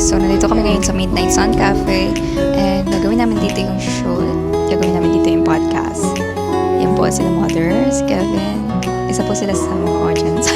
So, nandito kami ngayon sa Midnight Sun Cafe and gagawin namin dito yung shoot. Gagawin namin dito yung podcast. Yan po sila Mother, si Kevin. Isa po sila sa mga audience.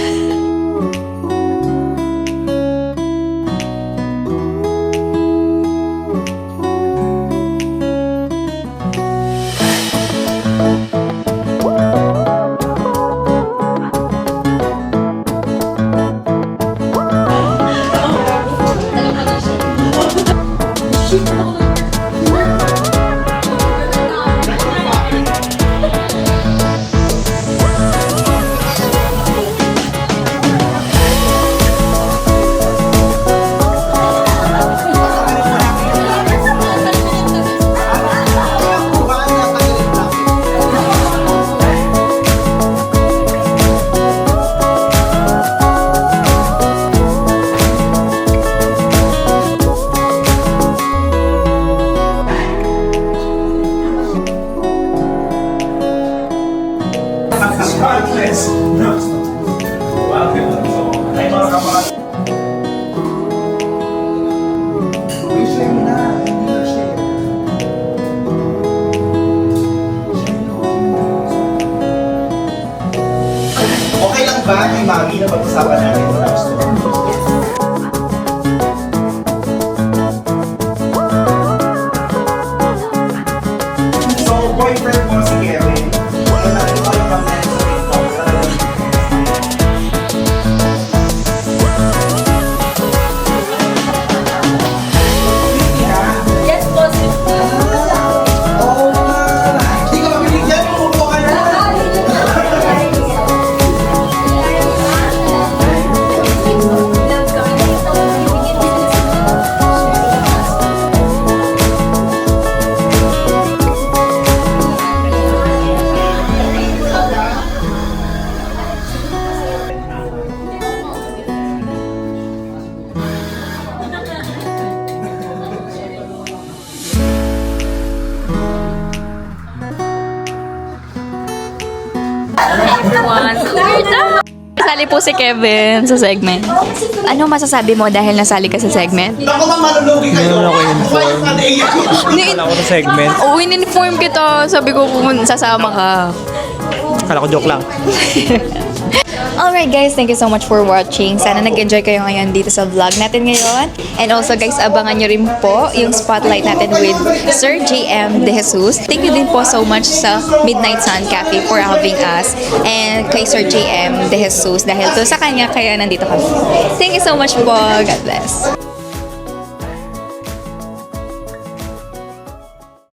Okay lang ba kay Mami na pag-usapan natin sa gusto? So, boyfriend mo si Kevin. Wala na rin kayo comment sa TikTok. Yes, positive. Oo nga. Hindi ka mabinigyan. Umupo ka na. Everyone, nasali po si Kevin sa segment. Ano masasabi mo dahil nasali ka sa segment? Ako bang malulugi kayo? Hindi naman ako in-inform. Wala ako sa segment. Oo, in-inform kita. Sabi ko kung sasama ka. Kala ko joke lang. Alright guys, thank you so much for watching. Sana nag-enjoy kayo ngayon dito sa vlog natin ngayon. And also guys, abangan nyo rin po yung spotlight natin with Sir JM De Jesus. Thank you din po so much sa Midnight Sun Cafe for having us. And kay Sir JM De Jesus dahil to sa kanya kaya nandito kami. Thank you so much po. God bless.